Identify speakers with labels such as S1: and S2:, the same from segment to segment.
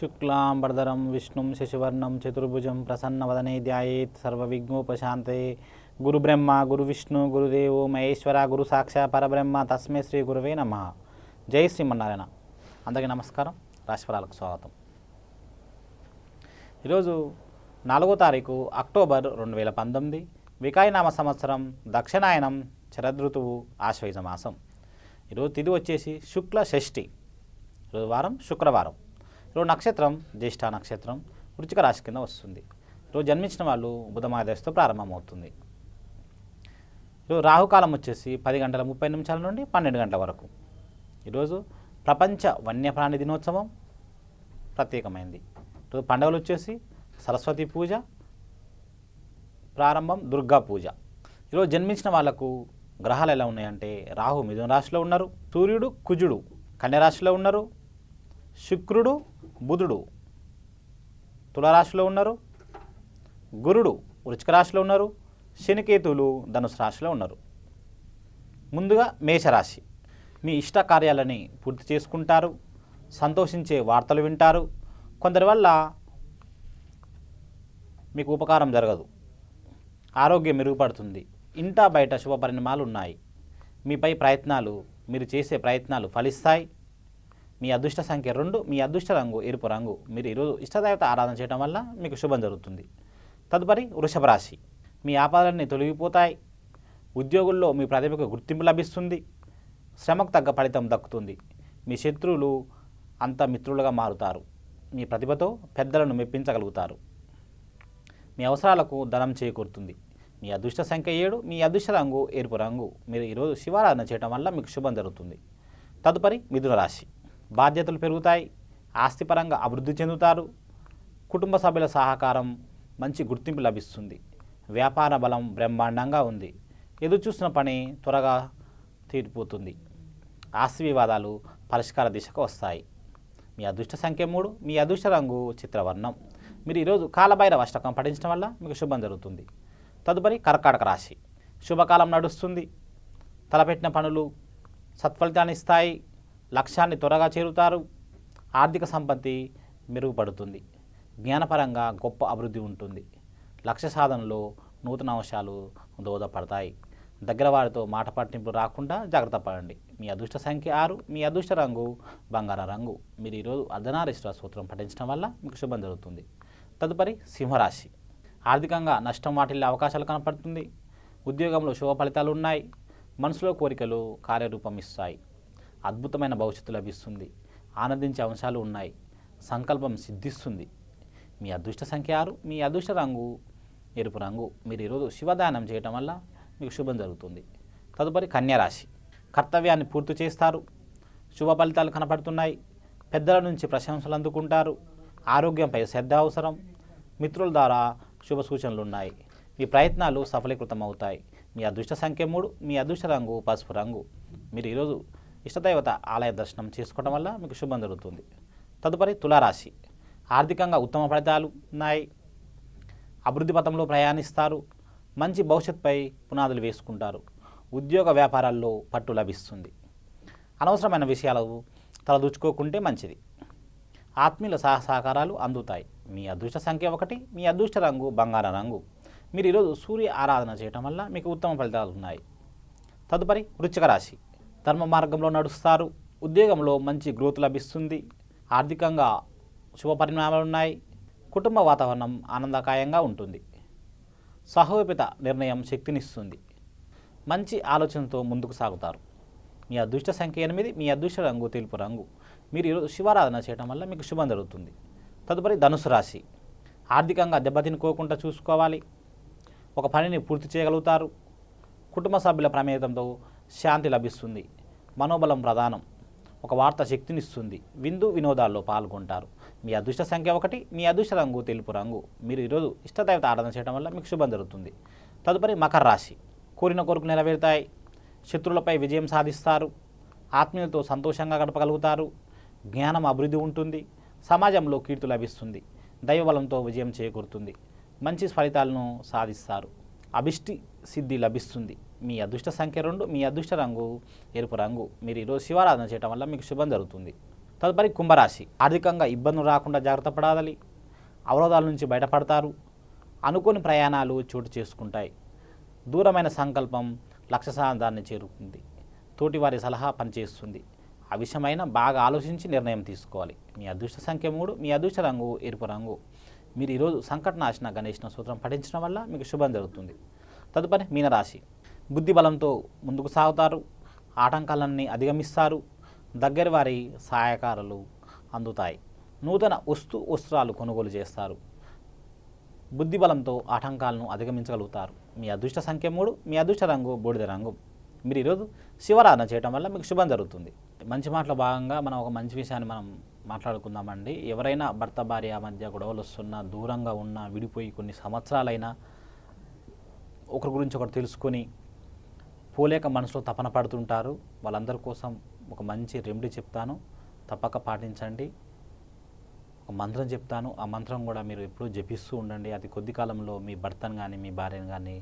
S1: శుక్లాంబరధరం విష్ణుం శశివర్ణం చతుర్భుజం ప్రసన్నవదనే ధ్యాయేత్ సర్వవిఘ్నోపశాంతయే గురుబ్రహ్మ గురువిష్ణు గురుదేవో మహేశ్వర గురు సాక్షాత్ పరబ్రహ్మ తస్మై శ్రీ గురువే నమః. జై శ్రీమన్నారాయణ. అందరికీ నమస్కారం. రాశిఫలాలకు స్వాగతం. ఈరోజు 4వ తారీఖు అక్టోబర్ 2019 వికాయనామ సంవత్సరం దక్షిణాయనం శరదృతువు ఆశ్వయుజ మాసం. ఈరోజు తిథి వచ్చేసి శుక్ల షష్ఠి. ఈరోజు వారం శుక్రవారం. ఈరోజు నక్షత్రం జ్యేష్ఠ నక్షత్రం వృశ్చిక రాశి కింద వస్తుంది. ఈరోజు జన్మించిన వాళ్ళు బుధమాదశతో ప్రారంభమవుతుంది. ఈరోజు రాహుకాలం వచ్చేసి 10 గంటల 30 నిమిషాల నుండి 12 గంటల వరకు. ఈరోజు ప్రపంచ వన్యప్రాణి దినోత్సవం ప్రత్యేకమైంది. ఈరోజు పండుగలు వచ్చేసి సరస్వతి పూజ ప్రారంభం, దుర్గా పూజ. ఈరోజు జన్మించిన వాళ్లకు గ్రహాలు ఎలా ఉన్నాయంటే రాహు మిథున రాశిలో ఉన్నారు, సూర్యుడు కుజుడు కన్య రాశిలో ఉన్నారు, శుక్రుడు బుధుడు తులారాశిలో ఉన్నారు, గురుడు వృశ్చిక రాశిలో ఉన్నారు, శనికేతువులు ధనుసు రాశిలో ఉన్నారు. ముందుగా మేషరాశి. మీ ఇష్ట కార్యాలని పూర్తి చేసుకుంటారు, సంతోషించే వార్తలు వింటారు. కొందరి వల్ల మీకు ఉపకారం జరగదు, ఆరోగ్యం మెరుగుపడుతుంది. ఇంటా బయట శుభ పరిణామాలు ఉన్నాయి. మీపై ప్రయత్నాలు, మీరు చేసే ప్రయత్నాలు ఫలిస్తాయి. మీ అదృష్ట సంఖ్య 2, మీ అదృష్ట రంగు ఎరుపు రంగు. మీరు ఈరోజు ఇష్టదేవత ఆరాధన చేయడం వల్ల మీకు శుభం జరుగుతుంది. తదుపరి వృషభ రాశి. మీ ఆపదలన్నీ తొలగిపోతాయి. ఉద్యోగుల్లో మీ ప్రతిభకు గుర్తింపు లభిస్తుంది. శ్రమకు తగ్గ ఫలితం దక్కుతుంది. మీ శత్రువులు అంత మిత్రులుగా మారుతారు. మీ ప్రతిభతో పెద్దలను మెప్పించగలుగుతారు. మీ అవసరాలకు ధనం చేకూరుతుంది. మీ అదృష్ట సంఖ్య 7, మీ అదృష్ట రంగు ఎరుపు రంగు. మీరు ఈరోజు శివారాధన చేయడం వల్ల మీకు శుభం జరుగుతుంది. తదుపరి మిథున రాశి. బాధ్యతలు పెరుగుతాయి. ఆస్తిపరంగా అభివృద్ధి చెందుతారు. కుటుంబ సభ్యుల సహకారం, మంచి గుర్తింపు లభిస్తుంది. వ్యాపార బలం బ్రహ్మాండంగా ఉంది. ఎదురు చూసిన పని త్వరగా తీరిపోతుంది. ఆస్తి వివాదాలు పరిష్కార దిశకు వస్తాయి. మీ అదృష్ట సంఖ్య 3, మీ అదృష్ట రంగు చిత్రవర్ణం. మీరు ఈరోజు కాలభైరవ అష్టకం పఠించడం వల్ల మీకు శుభం జరుగుతుంది. తదుపరి కర్కాటక రాశి. శుభకాలం నడుస్తుంది. తలపెట్టిన పనులు సత్ఫలితాన్ని ఇస్తాయి. లక్ష్యాన్ని త్వరగా చేరుతారు. ఆర్థిక సంపత్తి మెరుగుపడుతుంది. జ్ఞానపరంగా గొప్ప అభివృద్ధి ఉంటుంది. లక్ష్య సాధనలో నూతన అంశాలు దోహదపడతాయి. దగ్గర వారితో మాట పట్టింపులు రాకుండా జాగ్రత్త పడండి. మీ అదృష్ట సంఖ్య 6, మీ అదృష్ట రంగు బంగార రంగు. మీరు ఈరోజు అర్ధనారీశ్వర సూత్రం పఠించడం వల్ల మీకు శుభం జరుగుతుంది. తదుపరి సింహరాశి. ఆర్థికంగా నష్టం వాటిల్లే అవకాశాలు కనపడుతుంది. ఉద్యోగంలో శుభ ఫలితాలు ఉన్నాయి. మనసులో కోరికలు కార్యరూపం ఇస్తాయి. అద్భుతమైన భవిష్యత్తు లభిస్తుంది. ఆనందించే అంశాలు ఉన్నాయి. సంకల్పం సిద్ధిస్తుంది. మీ అదృష్ట సంఖ్య 6, మీ అదృష్ట రంగు ఎరుపు రంగు. మీరు ఈరోజు శివదానం చేయటం వల్ల మీకు శుభం జరుగుతుంది. తదుపరి కన్యరాశి. కర్తవ్యాన్ని పూర్తి చేస్తారు. శుభ ఫలితాలు కనపడుతున్నాయి. పెద్దల నుంచి ప్రశంసలు అందుకుంటారు. ఆరోగ్యంపై శ్రద్ధ అవసరం. మిత్రుల ద్వారా శుభ సూచనలు ఉన్నాయి. మీ ప్రయత్నాలు సఫలీకృతం అవుతాయి. మీ అదృష్ట సంఖ్య 3, మీ అదృష్ట రంగు పసుపు రంగు. మీరు ఈరోజు ఇష్టదైవత ఆలయ దర్శనం చేసుకోవడం వల్ల మీకు శుభం జరుగుతుంది. తదుపరి తులారాశి. ఆర్థికంగా ఉత్తమ ఫలితాలు ఉన్నాయి. అభివృద్ధి పథంలో ప్రయాణిస్తారు. మంచి భవిష్యత్తుపై పునాదులు వేసుకుంటారు. ఉద్యోగ వ్యాపారాల్లో పట్టు లభిస్తుంది. అనవసరమైన విషయాలు తలదూచుకోకుంటే మంచిది. ఆత్మీయుల సహకారాలు అందుతాయి. మీ అదృష్ట సంఖ్య 1, మీ అదృష్ట రంగు బంగార రంగు. మీరు ఈరోజు సూర్య ఆరాధన చేయడం వల్ల మీకు ఉత్తమ ఫలితాలు ఉన్నాయి. తదుపరి వృశ్చిక రాశి. ధర్మ మార్గంలో నడుస్తారు. ఉద్యోగంలో మంచి గ్రోత్ లభిస్తుంది. ఆర్థికంగా శుభ పరిణామాలు ఉన్నాయి. కుటుంబ వాతావరణం ఆనందకాయంగా ఉంటుంది. సహోపిత నిర్ణయం శక్తినిస్తుంది. మంచి ఆలోచనతో ముందుకు సాగుతారు. మీ అదృష్ట సంఖ్య 8, మీ అదృష్ట రంగు తెలుపు రంగు. మీరు ఈరోజు శివారాధన చేయడం వల్ల మీకు శుభం జరుగుతుంది. తదుపరి ధనుసు రాశి. ఆర్థికంగా దెబ్బతినుకోకుండా చూసుకోవాలి. ఒక పనిని పూర్తి చేయగలుగుతారు. కుటుంబ సభ్యుల ప్రమేయంతో శాంతి లభిస్తుంది. మనోబలం ప్రధానం. ఒక వార్త శక్తినిస్తుంది. విందు వినోదాల్లో పాల్గొంటారు. మీ అదృష్ట సంఖ్య 1, మీ అదృష్ట రంగు తెలుపు రంగు. మీరు ఈరోజు ఇష్టదైవత ఆరాధన చేయడం వల్ల మీకు శుభం జరుగుతుంది. తదుపరి మకర రాశి. కోరిన కోరికలు నెరవేరుతాయి. శత్రువులపై విజయం సాధిస్తారు. ఆత్మీయులతో సంతోషంగా గడపగలుగుతారు. జ్ఞానం అభివృద్ధి ఉంటుంది. సమాజంలో కీర్తి లభిస్తుంది. దైవబలంతో విజయం చేకూరుతుంది. మంచి ఫలితాలను సాధిస్తారు. అభిష్టి సిద్ధి లభిస్తుంది. మీ అదృష్ట సంఖ్య 2, మీ అదృష్ట రంగు ఎరుపు రంగు. మీరు ఈరోజు శివారాధన చేయడం వల్ల మీకు శుభం జరుగుతుంది. తదుపరి కుంభరాశి. ఆర్థికంగా ఇబ్బందులు రాకుండా జాగ్రత్త పడాలి. అవరోధాల నుంచి బయటపడతారు. అనుకోని ప్రయాణాలు చోటు చేసుకుంటాయి. దూరమైన సంకల్పం లక్ష్య సాధనాన్ని చేరుకుంది. తోటివారి సలహా పనిచేస్తుంది. ఆ విషయమైన బాగా ఆలోచించి నిర్ణయం తీసుకోవాలి. మీ అదృష్ట సంఖ్య 3, మీ అదృష్ట రంగు ఎరుపు రంగు. మీరు ఈరోజు సంకటనాశన గణేష్న సూత్రం పఠించడం వల్ల మీకు శుభం జరుగుతుంది. తదుపరి మీనరాశి. బుద్ధి బలంతో ముందుకు సాగుతారు. ఆటంకాలన్నీ అధిగమిస్తారు. దగ్గరి వారి సహాయకారులు అందుతాయి. నూతన వస్త్రాలు కొనుగోలు చేస్తారు. బుద్ధి బలంతో ఆటంకాలను అధిగమించగలుగుతారు. మీ అదృష్ట సంఖ్య 3, మీ అదృష్ట రంగు బూడిద రంగు. మీరు ఈరోజు శివరాధన చేయడం వల్ల మీకు శుభం జరుగుతుంది. మంచి మాటల భాగంగా మనం ఒక మంచి విషయాన్ని మనం మాట్లాడుకుందామండి. ఎవరైనా భర్త భార్య మధ్య గొడవలు వస్తున్నా, దూరంగా ఉన్నా, విడిపోయి కొన్ని సంవత్సరాలైనా ఒకరి గురించి ఒకరు తెలుసుకొని పోలేక మనసులో తపన పడుతుంటారు. వాళ్ళందరి కోసం ఒక మంచి రెమెడీ చెప్తాను, తప్పక పాటించండి. ఒక మంత్రం చెప్తాను, ఆ మంత్రం కూడా మీరు ఎప్పుడూ జపిస్తూ ఉండండి. అది కొద్ది కాలంలో మీ భర్తను కానీ మీ భార్యను కానీ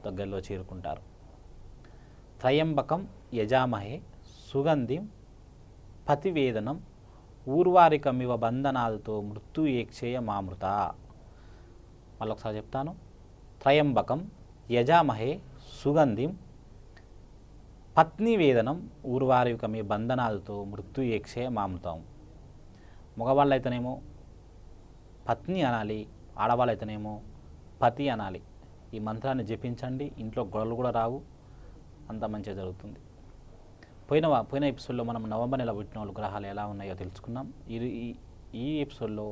S1: దగ్గరలో చేరుకుంటారు. త్రయంబకం యజామహే సుగంధిం పతివేదనం ఊర్వారికమివ బంధనాలతో మృత్యు ఏక్షేయ మామృత. మళ్ళొకసారి చెప్తాను. త్రయంబకం యజామహే సుగంధిం పత్నివేదనం ఊర్వారికమి బంధనాలతో మృత్యు ఏక్షేయ మామృతం. మగవాళ్ళైతేనేమో పత్ని అనాలి, ఆడవాళ్ళైతేనేమో పతి అనాలి. ఈ మంత్రాన్ని జపించండి. ఇంట్లో గొడవలు కూడా రావు. అంత మంచిగా జరుగుతుంది. పోయిన ఎపిసోడ్లో మనం నవంబర్ నెల పుట్టిన వాళ్ళు గ్రహాలు ఎలా ఉన్నాయో తెలుసుకున్నాం. ఈ ఎపిసోడ్లో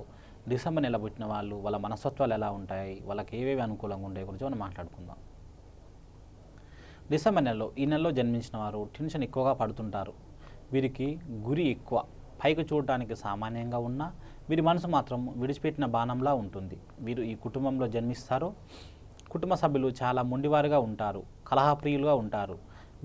S1: డిసెంబర్ నెల పుట్టిన వాళ్ళు వాళ్ళ మనస్తత్వాలు ఎలా ఉంటాయి, వాళ్ళకి ఏవేవి అనుకూలంగా ఉండే గురించి మనం మాట్లాడుకుందాం. డిసెంబర్ నెలలో, ఈ నెలలో జన్మించిన వారు టెన్షన్ ఎక్కువగా పడుతుంటారు. వీరికి గురి ఎక్కువ. పైకి చూడటానికి సామాన్యంగా ఉన్నా వీరి మనసు మాత్రం విడిచిపెట్టిన బాణంలా ఉంటుంది. వీరు ఈ కుటుంబంలో జన్మిస్తారు. కుటుంబ సభ్యులు చాలా మొండివారుగా ఉంటారు, కలహప్రియులుగా ఉంటారు.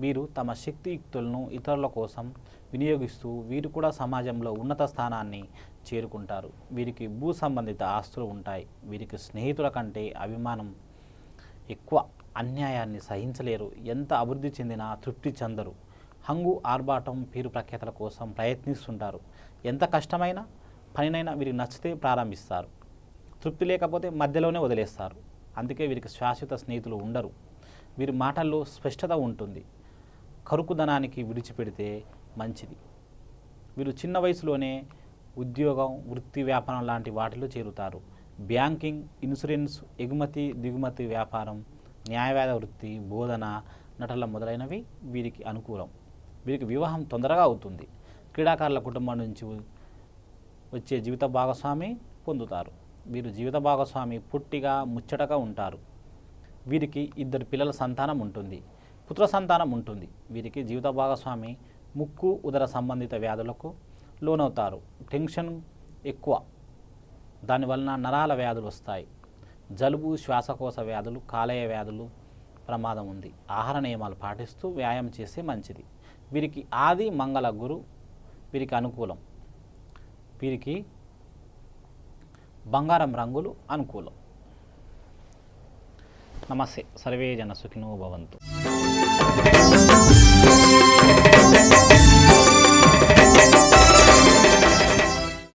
S1: వీరు తమ శక్తియుక్తులను ఇతరుల కోసం వినియోగిస్తూ వీరు కూడా సమాజంలో ఉన్నత స్థానాన్ని చేరుకుంటారు. వీరికి భూ సంబంధిత ఆస్తులు ఉంటాయి. వీరికి స్నేహితుల కంటే అభిమానం ఎక్కువ. అన్యాయాన్ని సహించలేరు. ఎంత అభివృద్ధి చెందినా తృప్తి చెందరు. హంగు ఆర్భాటం పేరు ప్రఖ్యాతల కోసం ప్రయత్నిస్తుంటారు. ఎంత కష్టమైన పనినైనా వీరికి నచ్చితే ప్రారంభిస్తారు. తృప్తి లేకపోతే మధ్యలోనే వదిలేస్తారు. అందుకే వీరికి శాశ్వత స్నేహితులు ఉండరు. వీరి మాటల్లో స్పష్టత ఉంటుంది. కరుకుదనానికి విడిచిపెడితే మంచిది. వీరు చిన్న వయసులోనే ఉద్యోగం, వృత్తి, వ్యాపారం లాంటి వాటిలో చేరుతారు. బ్యాంకింగ్, ఇన్సూరెన్స్, ఎగుమతి దిగుమతి వ్యాపారం, న్యాయవాద వృత్తి, బోధన, నటన మొదలైనవి వీరికి అనుకూలం. వీరికి వివాహం తొందరగా అవుతుంది. క్రీడాకారుల కుటుంబం నుంచి వచ్చే జీవిత భాగస్వామి పొందుతారు. వీరు జీవిత భాగస్వామి పొట్టిగా ముచ్చటగా ఉంటారు. వీరికి 2 పిల్లల సంతానం ఉంటుంది. పుత్ర సంతానం ఉంటుంది. వీరికి జీవిత భాగస్వామి ముక్కు, ఉదర సంబంధిత వ్యాధులకు లోనవుతారు. టెన్షన్ ఎక్కువ. దానివలన నరాల వ్యాధులు వస్తాయి. జలుబు, శ్వాసకోశ వ్యాధులు, కాలేయ వ్యాధులు ప్రమాదం ఉంది. ఆహార నియమాలు పాటిస్తూ వ్యాయామం చేస్తే మంచిది. వీరికి ఆది మంగళ గురు వీరికి అనుకూలం. వీరికి బంగారం రంగులు అనుకూలం. నమస్తే. సర్వే జన సుఖినో భవంతు.